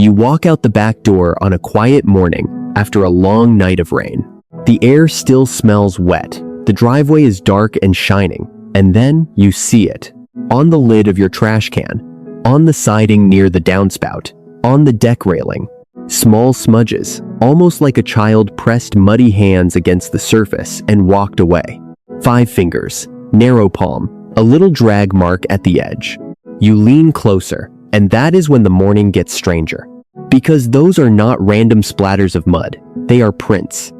You walk out the back door on a quiet morning after a long night of rain. The air still smells wet. The driveway is dark and shining, and then you see it. On the lid of your trash can, on the siding near the downspout, on the deck railing. Small smudges, almost like a child pressed muddy hands against the surface and walked away. 5 fingers, narrow palm, a little drag mark at the edge. You lean closer, and that is when the morning gets stranger. Because those are not random splatters of mud, they are prints.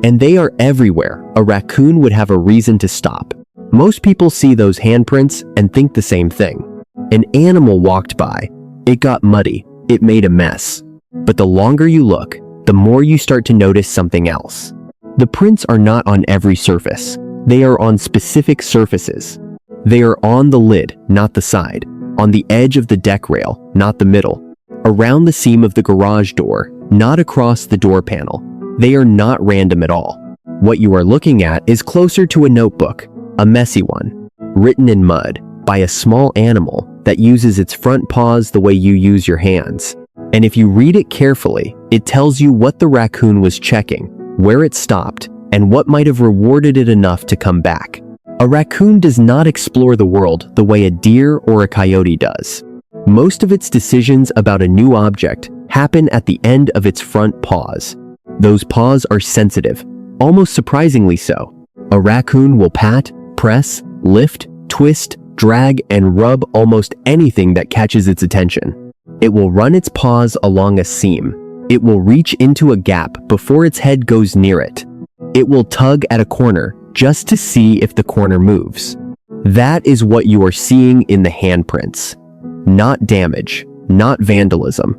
And they are everywhere. A raccoon would have a reason to stop. Most people see those handprints and think the same thing. An animal walked by. It got muddy. It made a mess. But the longer you look, the more you start to notice something else. The prints are not on every surface. They are on specific surfaces. They are on the lid, not the side. On the edge of the deck rail, not the middle. Around the seam of the garage door, not across the door panel. They are not random at all. What you are looking at is closer to a notebook, a messy one, written in mud by a small animal that uses its front paws the way you use your hands. And if you read it carefully, it tells you what the raccoon was checking, where it stopped, and what might have rewarded it enough to come back. A raccoon does not explore the world the way a deer or a coyote does. Most of its decisions about a new object happen at the end of its front paws. Those paws are sensitive, almost surprisingly so. A raccoon will pat, press, lift, twist, drag, and rub almost anything that catches its attention. It will run its paws along a seam. It will reach into a gap before its head goes near it. It will tug at a corner just to see if the corner moves. That is what you are seeing in the handprints. Not damage, not vandalism.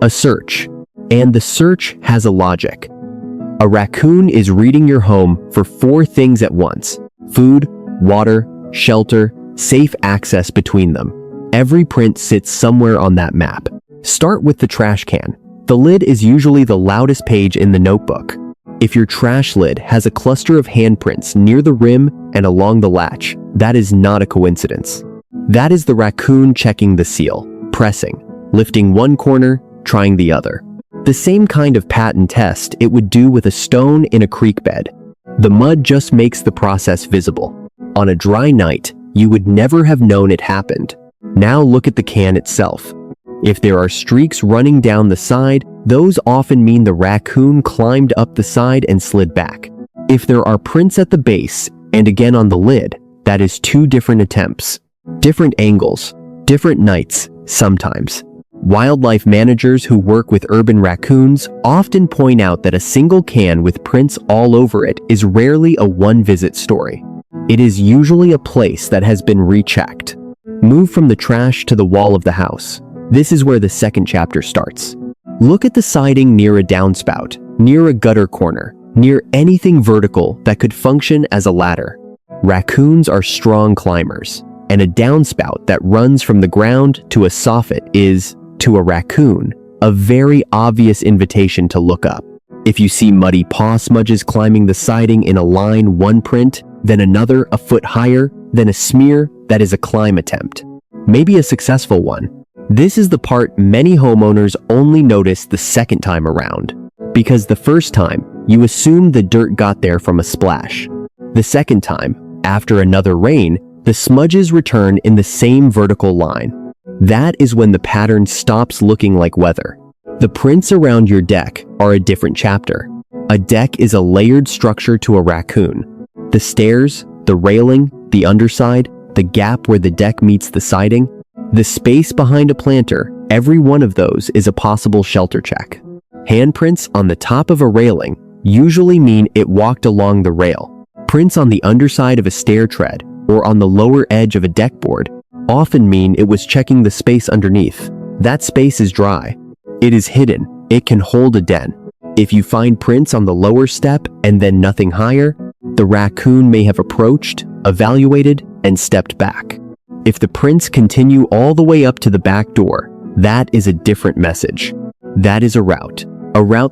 A search. And the search has a logic. A raccoon is reading your home for 4 things at once: food, water, shelter, safe access between them. Every print sits somewhere on that map. Start with the trash can. The lid is usually the loudest page in the notebook. If your trash lid has a cluster of handprints near the rim and along the latch, that is not a coincidence. That is the raccoon checking the seal, pressing, lifting one corner, trying the other. The same kind of pat and test it would do with a stone in a creek bed. The mud just makes the process visible. On a dry night, you would never have known it happened. Now look at the can itself. If there are streaks running down the side, those often mean the raccoon climbed up the side and slid back. If there are prints at the base and again on the lid, that is 2 different attempts. Different angles, different nights, sometimes. Wildlife managers who work with urban raccoons often point out that a single can with prints all over it is rarely a one-visit story. It is usually a place that has been rechecked. Move from the trash to the wall of the house. This is where the second chapter starts. Look at the siding near a downspout, near a gutter corner, near anything vertical that could function as a ladder. Raccoons are strong climbers, and a downspout that runs from the ground to a soffit is, to a raccoon, a very obvious invitation to look up. If you see muddy paw smudges climbing the siding in a line, one print, then another a foot higher, then a smear, that is a climb attempt. Maybe a successful one. This is the part many homeowners only notice the second time around. Because the first time, you assume the dirt got there from a splash. The second time, after another rain, the smudges return in the same vertical line. That is when the pattern stops looking like weather. The prints around your deck are a different chapter. A deck is a layered structure to a raccoon. The stairs, the railing, the underside, the gap where the deck meets the siding, the space behind a planter, every one of those is a possible shelter check. Handprints on the top of a railing usually mean it walked along the rail. Prints on the underside of a stair tread or on the lower edge of a deck board often mean it was checking the space underneath. That space is dry. It is hidden. It can hold a den. If you find prints on the lower step and then nothing higher, the raccoon may have approached, evaluated, and stepped back. If the prints continue all the way up to the back door, that is a different message. That is a route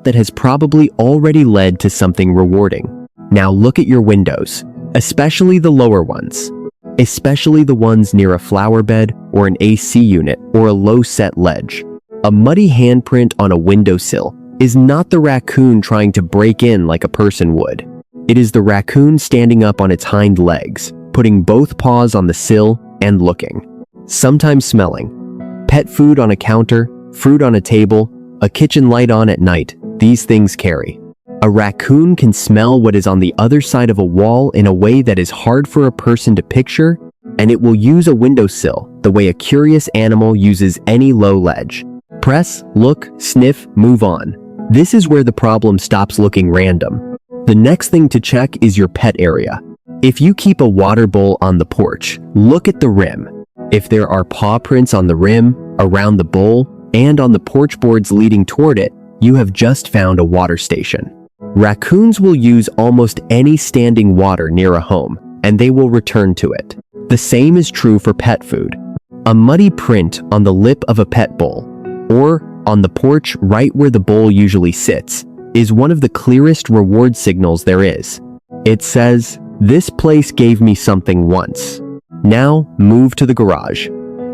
that has probably already led to something rewarding. Now look at your windows, especially the lower ones, especially the ones near a flower bed or an AC unit or a low-set ledge. A muddy handprint on a windowsill is not the raccoon trying to break in like a person would. It is the raccoon standing up on its hind legs, putting both paws on the sill and looking. Sometimes smelling. Pet food on a counter, fruit on a table, a kitchen light on at night, these things carry. A raccoon can smell what is on the other side of a wall in a way that is hard for a person to picture, and it will use a windowsill the way a curious animal uses any low ledge. Press, look, sniff, move on. This is where the problem stops looking random. The next thing to check is your pet area. If you keep a water bowl on the porch, look at the rim. If there are paw prints on the rim, around the bowl, and on the porch boards leading toward it, you have just found a water station. Raccoons will use almost any standing water near a home, and they will return to it. The same is true for pet food. A muddy print on the lip of a pet bowl, or on the porch right where the bowl usually sits, is one of the clearest reward signals there is. It says, "This place gave me something once. Now move to the garage."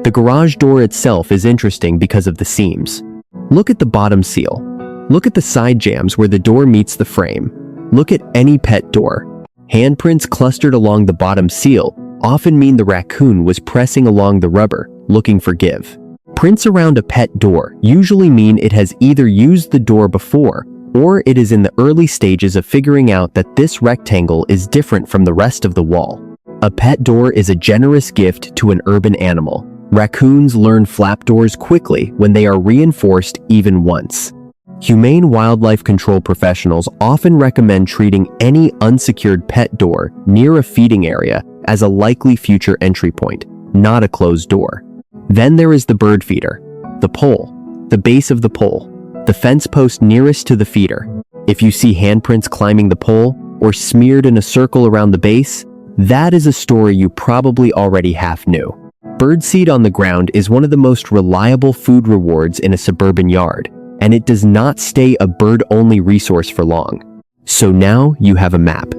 The garage door itself is interesting because of the seams. Look at the bottom seal. Look at the side jambs where the door meets the frame. Look at any pet door. Handprints clustered along the bottom seal often mean the raccoon was pressing along the rubber, looking for give. Prints around a pet door usually mean it has either used the door before, or it is in the early stages of figuring out that this rectangle is different from the rest of the wall. A pet door is a generous gift to an urban animal. Raccoons learn flap doors quickly when they are reinforced even once. Humane wildlife control professionals often recommend treating any unsecured pet door near a feeding area as a likely future entry point, not a closed door. Then there is the bird feeder, the pole, the base of the pole, the fence post nearest to the feeder. If you see handprints climbing the pole or smeared in a circle around the base, that is a story you probably already half knew. Birdseed on the ground is one of the most reliable food rewards in a suburban yard, and it does not stay a bird-only resource for long. So now you have a map.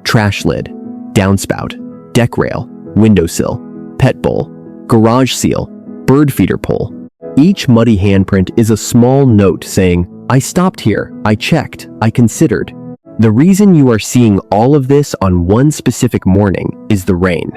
Trash lid, downspout, deck rail, windowsill, pet bowl, garage seal, bird feeder pole. Each muddy handprint is a small note saying, "I stopped here, I checked, I considered." The reason you are seeing all of this on one specific morning is the rain.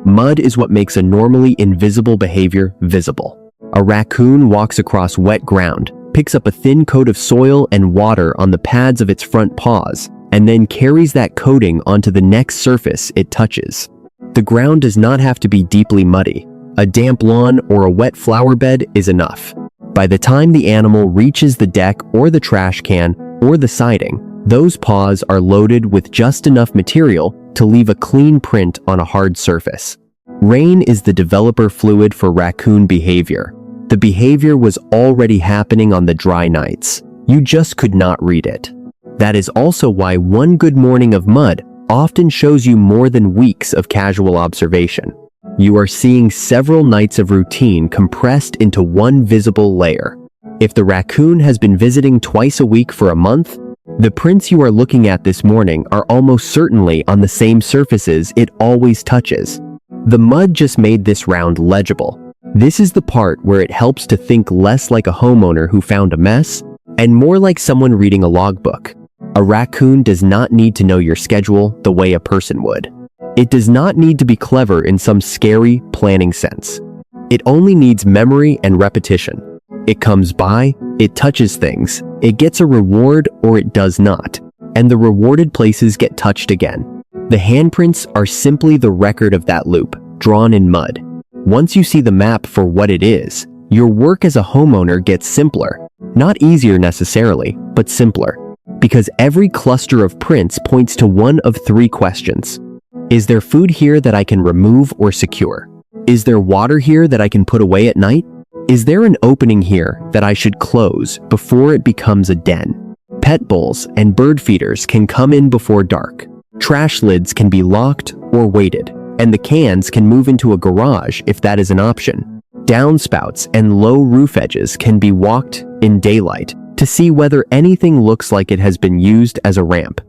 Mud is what makes a normally invisible behavior visible. A raccoon walks across wet ground, picks up a thin coat of soil and water on the pads of its front paws, and then carries that coating onto the next surface it touches. The ground does not have to be deeply muddy. A damp lawn or a wet flower bed is enough. By the time the animal reaches the deck or the trash can or the siding, those paws are loaded with just enough material to leave a clean print on a hard surface. Rain is the developer fluid for raccoon behavior. The behavior was already happening on the dry nights. You just could not read it. That is also why one good morning of mud often shows you more than weeks of casual observation. You are seeing several nights of routine compressed into one visible layer. If the raccoon has been visiting twice a week for a month, the prints you are looking at this morning are almost certainly on the same surfaces it always touches. The mud just made this round legible. This is the part where it helps to think less like a homeowner who found a mess and more like someone reading a logbook. A raccoon does not need to know your schedule the way a person would. It does not need to be clever in some scary planning sense. It only needs memory and repetition. It comes by, it touches things, it gets a reward or it does not, and the rewarded places get touched again. The handprints are simply the record of that loop, drawn in mud. Once you see the map for what it is, your work as a homeowner gets simpler. Not easier necessarily, but simpler. Because every cluster of prints points to one of three questions. Is there food here that I can remove or secure? Is there water here that I can put away at night? Is there an opening here that I should close before it becomes a den? Pet bowls and bird feeders can come in before dark. Trash lids can be locked or weighted, and the cans can move into a garage if that is an option. Downspouts and low roof edges can be walked in daylight to see whether anything looks like it has been used as a ramp.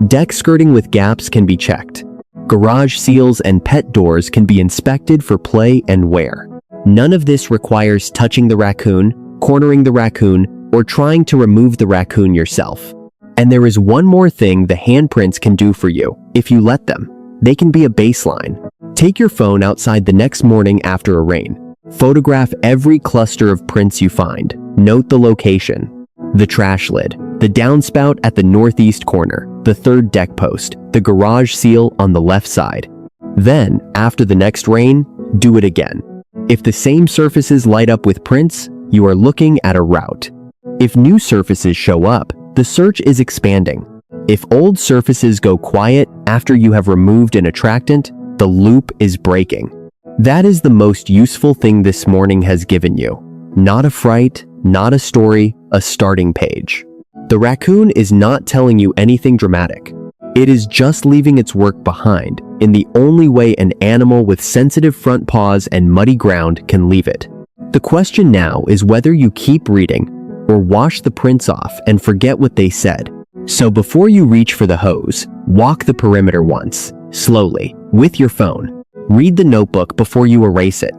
Deck skirting with gaps can be checked. Garage seals and pet doors can be inspected for play and wear. None of this requires touching the raccoon, cornering the raccoon, or trying to remove the raccoon yourself. And there is one more thing the handprints can do for you, if you let them. They can be a baseline. Take your phone outside the next morning after a rain. Photograph every cluster of prints you find. Note the location. The trash lid, the downspout at the northeast corner, the third deck post, the garage seal on the left side. Then, after the next rain, do it again. If the same surfaces light up with prints, you are looking at a route. If new surfaces show up, the search is expanding. If old surfaces go quiet after you have removed an attractant, the loop is breaking. That is the most useful thing this morning has given you. Not a fright, not a story, a starting page. The raccoon is not telling you anything dramatic. It is just leaving its work behind in the only way an animal with sensitive front paws and muddy ground can leave it. The question now is whether you keep reading or wash the prints off and forget what they said. So before you reach for the hose, walk the perimeter once, slowly, with your phone. Read the notebook before you erase it.